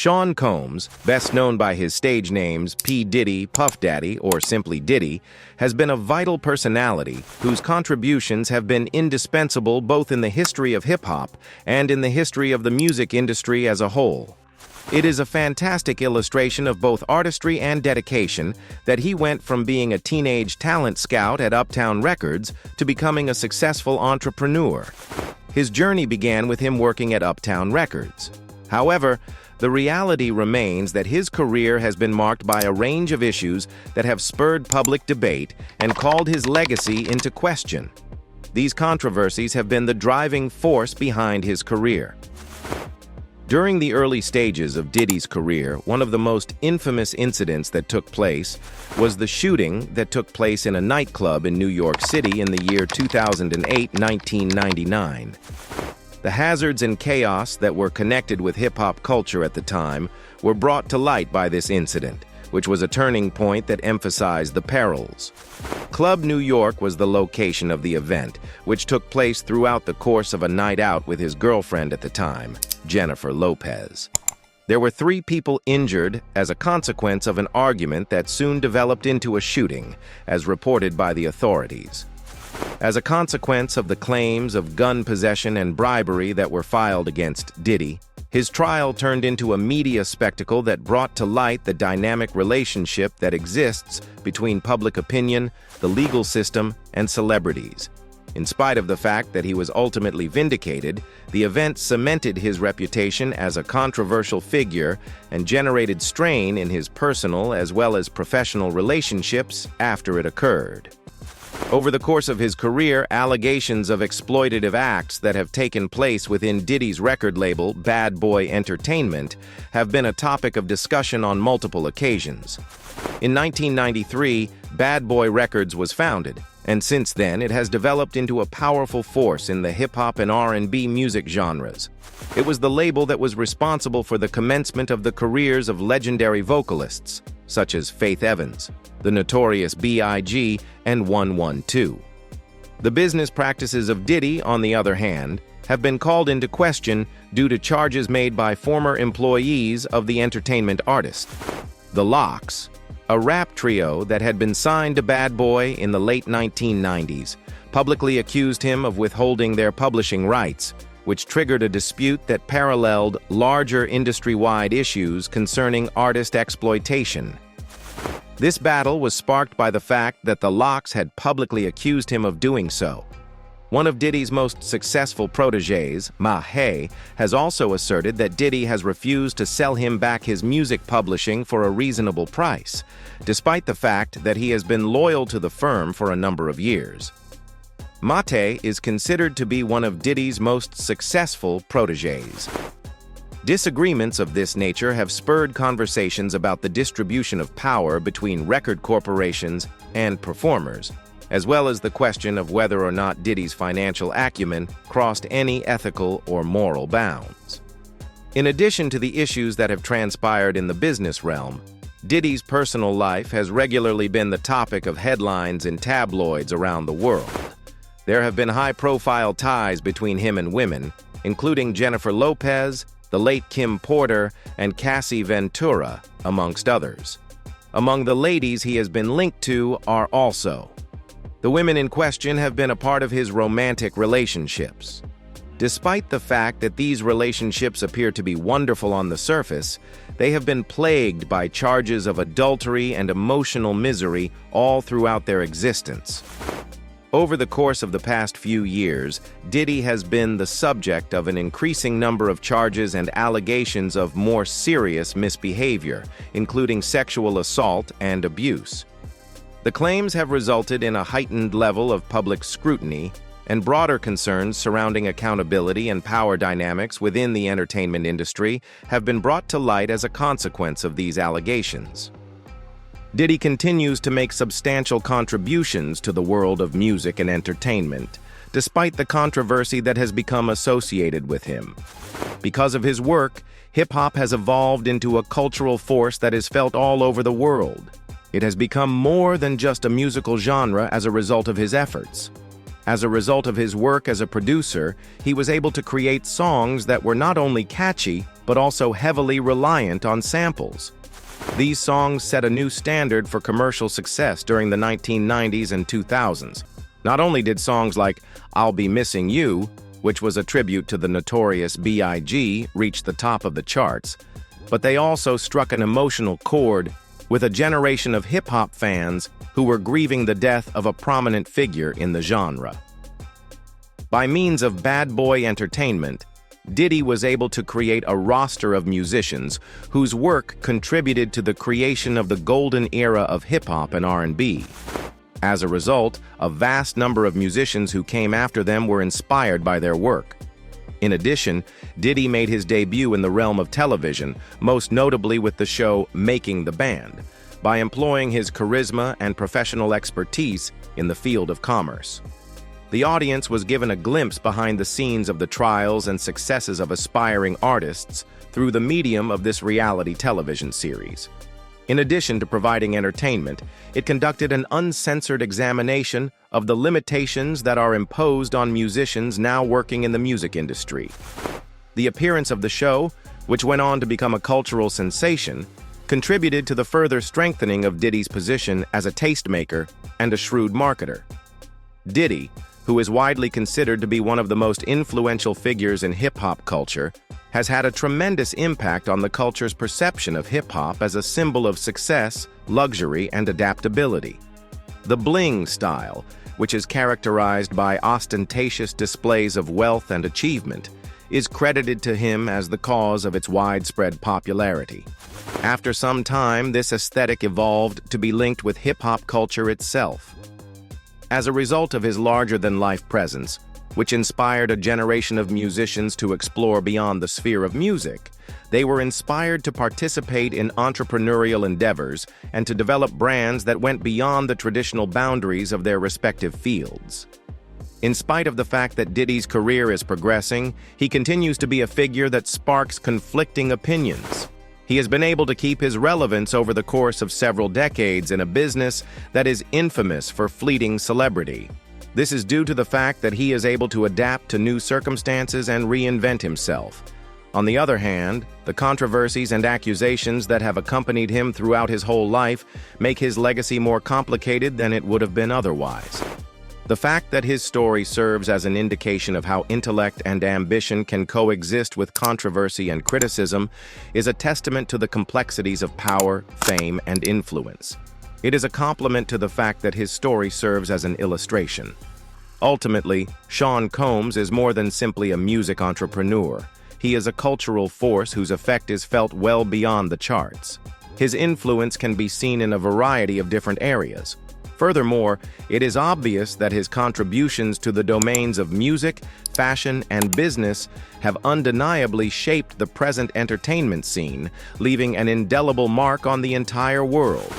Sean Combs, best known by his stage names P. Diddy, Puff Daddy, or simply Diddy, has been a vital personality whose contributions have been indispensable both in the history of hip-hop and in the history of the music industry as a whole. It is a fantastic illustration of both artistry and dedication that he went from being a teenage talent scout at Uptown Records to becoming a successful entrepreneur. His journey began with him working at Uptown Records. However, the reality remains that his career has been marked by a range of issues that have spurred public debate and called his legacy into question. These controversies have been the driving force behind his career. During the early stages of Diddy's career, one of the most infamous incidents that took place was the shooting that took place in a nightclub in New York City in the year 1999. The hazards and chaos that were connected with hip-hop culture at the time were brought to light by this incident, which was a turning point that emphasized the perils. Club New York was the location of the event, which took place throughout the course of a night out with his girlfriend at the time, Jennifer Lopez. There were 3 people injured as a consequence of an argument that soon developed into a shooting, as reported by the authorities. As a consequence of the claims of gun possession and bribery that were filed against Diddy, his trial turned into a media spectacle that brought to light the dynamic relationship that exists between public opinion, the legal system, and celebrities. In spite of the fact that he was ultimately vindicated, the event cemented his reputation as a controversial figure and generated strain in his personal as well as professional relationships after it occurred. Over the course of his career, allegations of exploitative acts that have taken place within Diddy's record label, Bad Boy Entertainment, have been a topic of discussion on multiple occasions. In 1993, Bad Boy Records was founded, and since then it has developed into a powerful force in the hip-hop and R&B music genres. It was the label that was responsible for the commencement of the careers of legendary vocalists, such as Faith Evans, the Notorious B.I.G., and 112. The business practices of Diddy, on the other hand, have been called into question due to charges made by former employees of the entertainment artist. The Lox, a rap trio that had been signed to Bad Boy in the late 1990s, publicly accused him of withholding their publishing rights, which triggered a dispute that paralleled larger industry-wide issues concerning artist exploitation. This battle was sparked by the fact that the Lox had publicly accused him of doing so. One of Diddy's most successful protégés, Mahe, has also asserted that Diddy has refused to sell him back his music publishing for a reasonable price, despite the fact that he has been loyal to the firm for a number of years. Mate is considered to be one of Diddy's most successful protégés. Disagreements of this nature have spurred conversations about the distribution of power between record corporations and performers, as well as the question of whether or not Diddy's financial acumen crossed any ethical or moral bounds. In addition to the issues that have transpired in the business realm, Diddy's personal life has regularly been the topic of headlines in tabloids around the world. There have been high-profile ties between him and women, including Jennifer Lopez, the late Kim Porter, and Cassie Ventura, amongst others. Among the ladies he has been linked to are also. The women in question have been a part of his romantic relationships. Despite the fact that these relationships appear to be wonderful on the surface, they have been plagued by charges of adultery and emotional misery all throughout their existence. Over the course of the past few years, Diddy has been the subject of an increasing number of charges and allegations of more serious misbehavior, including sexual assault and abuse. The claims have resulted in a heightened level of public scrutiny, and broader concerns surrounding accountability and power dynamics within the entertainment industry have been brought to light as a consequence of these allegations. Diddy continues to make substantial contributions to the world of music and entertainment, despite the controversy that has become associated with him. Because of his work, hip-hop has evolved into a cultural force that is felt all over the world. It has become more than just a musical genre as a result of his efforts. As a result of his work as a producer, he was able to create songs that were not only catchy, but also heavily reliant on samples. These songs set a new standard for commercial success during the 1990s and 2000s. Not only did songs like "I'll Be Missing You," which was a tribute to the notorious B.I.G., reach the top of the charts, but they also struck an emotional chord with a generation of hip-hop fans who were grieving the death of a prominent figure in the genre. By means of Bad Boy Entertainment, Diddy was able to create a roster of musicians whose work contributed to the creation of the golden era of hip-hop and R&B. As a result, a vast number of musicians who came after them were inspired by their work. In addition, Diddy made his debut in the realm of television, most notably with the show Making the Band, by employing his charisma and professional expertise in the field of commerce. The audience was given a glimpse behind the scenes of the trials and successes of aspiring artists through the medium of this reality television series. In addition to providing entertainment, it conducted an uncensored examination of the limitations that are imposed on musicians now working in the music industry. The appearance of the show, which went on to become a cultural sensation, contributed to the further strengthening of Diddy's position as a tastemaker and a shrewd marketer. Diddy, who is widely considered to be one of the most influential figures in hip-hop culture, has had a tremendous impact on the culture's perception of hip-hop as a symbol of success, luxury, and adaptability. The bling style, which is characterized by ostentatious displays of wealth and achievement, is credited to him as the cause of its widespread popularity. After some time, this aesthetic evolved to be linked with hip-hop culture itself. As a result of his larger-than-life presence, which inspired a generation of musicians to explore beyond the sphere of music, they were inspired to participate in entrepreneurial endeavors and to develop brands that went beyond the traditional boundaries of their respective fields. In spite of the fact that Diddy's career is progressing, he continues to be a figure that sparks conflicting opinions. He has been able to keep his relevance over the course of several decades in a business that is infamous for fleeting celebrity. This is due to the fact that he is able to adapt to new circumstances and reinvent himself. On the other hand, the controversies and accusations that have accompanied him throughout his whole life make his legacy more complicated than it would have been otherwise. The fact that his story serves as an indication of how intellect and ambition can coexist with controversy and criticism is a testament to the complexities of power, fame, and influence. It is a complement to the fact that his story serves as an illustration. Ultimately, Sean Combs is more than simply a music entrepreneur. He is a cultural force whose effect is felt well beyond the charts. His influence can be seen in a variety of different areas. Furthermore, it is obvious that his contributions to the domains of music, fashion, and business have undeniably shaped the present entertainment scene, leaving an indelible mark on the entire world.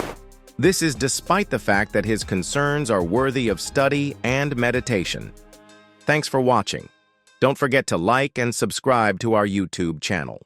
This is despite the fact that his concerns are worthy of study and meditation. Thanks for watching. Don't forget to like and subscribe to our YouTube channel.